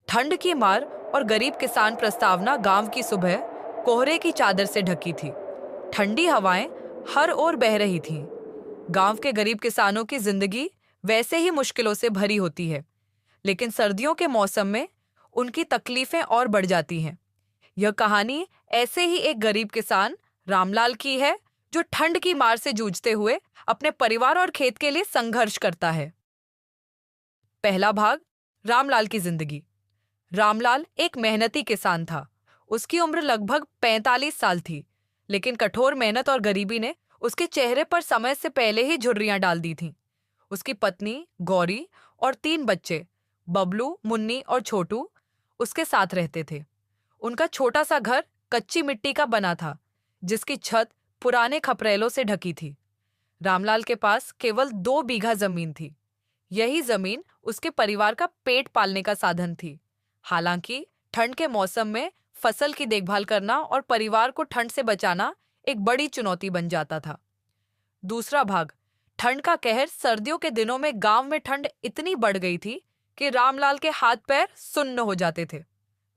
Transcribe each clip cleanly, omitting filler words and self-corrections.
ठंड की मार और गरीब किसान प्रस्तावना गांव की सुबह कोहरे की चादर से ढकी थी। ठंडी हवाएं हर ओर बह रही थीं। गांव के गरीब किसानों की जिंदगी वैसे ही मुश्किलों से भरी होती है, लेकिन सर्दियों के मौसम में उनकी तकलीफें और बढ़ जाती हैं। यह कहानी ऐसे ही एक गरीब किसान रामलाल की है, जो ठंड की मार से जूझते हुए अपने परिवार और खेत के लिए संघर्ष करता है। पहला भाग, रामलाल की जिंदगी। रामलाल एक मेहनती किसान था। उसकी उम्र लगभग 45 साल थी, लेकिन कठोर मेहनत और गरीबी ने उसके चेहरे पर समय से पहले ही झुर्रियां डाल दी थीं। उसकी पत्नी गौरी और 3 बच्चे बबलू, मुन्नी और छोटू उसके साथ रहते थे। उनका छोटा सा घर कच्ची मिट्टी का बना था, जिसकी छत पुराने खपरेलों से ढकी थी। रामलाल के पास केवल 2 बीघा जमीन थी। यही जमीन उसके परिवार का पेट पालने का साधन थी। हालांकि ठंड के मौसम में फसल की देखभाल करना और परिवार को ठंड से बचाना एक बड़ी चुनौती बन जाता था। दूसरा भाग, ठंड का कहर। सर्दियों के दिनों में गांव में ठंड इतनी बढ़ गई थी कि रामलाल के हाथ पैर सुन्न हो जाते थे।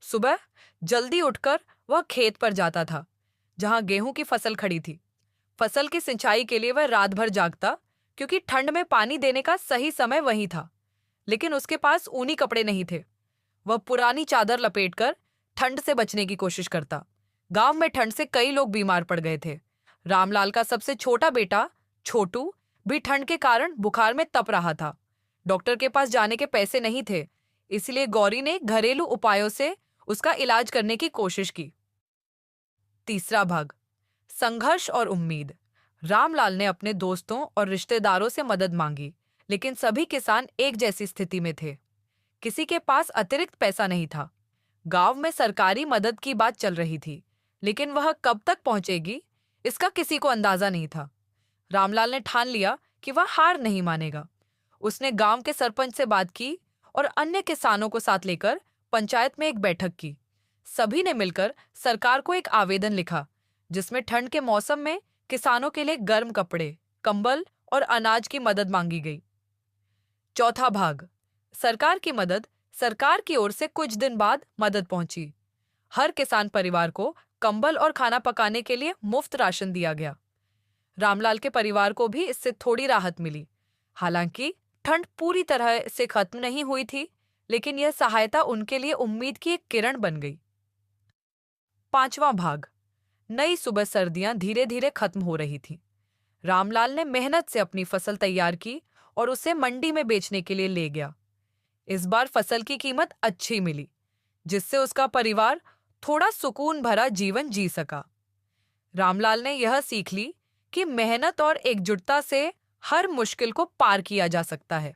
सुबह जल्दी उठकर वह खेत पर जाता था, जहां गेहूं की फसल खड़ी थी। फसल की सिंचाई के लिए वह रात भर जागता, क्योंकि ठंड में पानी देने का सही समय वही था। लेकिन उसके पास ऊनी कपड़े नहीं थे। वह पुरानी चादर लपेटकर ठंड से बचने की कोशिश करता। गांव में ठंड से कई लोग बीमार पड़ गए थे। रामलाल का सबसे छोटा बेटा छोटू भी ठंड के कारण बुखार में तप रहा था। डॉक्टर के पास जाने के पैसे नहीं थे, इसलिए गौरी ने घरेलू उपायों से उसका इलाज करने की कोशिश की। तीसरा भाग, संघर्ष और उम्मीद। रामलाल ने अपने दोस्तों और रिश्तेदारों से मदद मांगी, लेकिन सभी किसान एक जैसी स्थिति में थे। किसी के पास अतिरिक्त पैसा नहीं था। गांव में सरकारी मदद की बात चल रही थी, लेकिन वह कब तक पहुंचेगी, इसका किसी को अंदाजा नहीं था। रामलाल ने ठान लिया कि वह हार नहीं मानेगा। उसने गांव के सरपंच से बात की और अन्य किसानों को साथ लेकर पंचायत में एक बैठक की। सभी ने मिलकर सरकार को एक आवेदन लिखा, जिसमें ठंड के मौसम में किसानों के लिए गर्म कपड़े, कंबल और अनाज की मदद मांगी गई। चौथा भाग, सरकार की मदद। सरकार की ओर से कुछ दिन बाद मदद पहुंची। हर किसान परिवार को कंबल और खाना पकाने के लिए मुफ्त राशन दिया गया। रामलाल के परिवार को भी इससे थोड़ी राहत मिली। हालांकि ठंड पूरी तरह से खत्म नहीं हुई थी, लेकिन यह सहायता उनके लिए उम्मीद की एक किरण बन गई। पांचवां भाग, नई सुबह। सर्दियां धीरे धीरे खत्म हो रही थीं। रामलाल ने मेहनत से अपनी फसल तैयार की और उसे मंडी में बेचने के लिए ले गया। इस बार फसल की कीमत अच्छी मिली, जिससे उसका परिवार थोड़ा सुकून भरा जीवन जी सका। रामलाल ने यह सीख ली कि मेहनत और एकजुटता से हर मुश्किल को पार किया जा सकता है।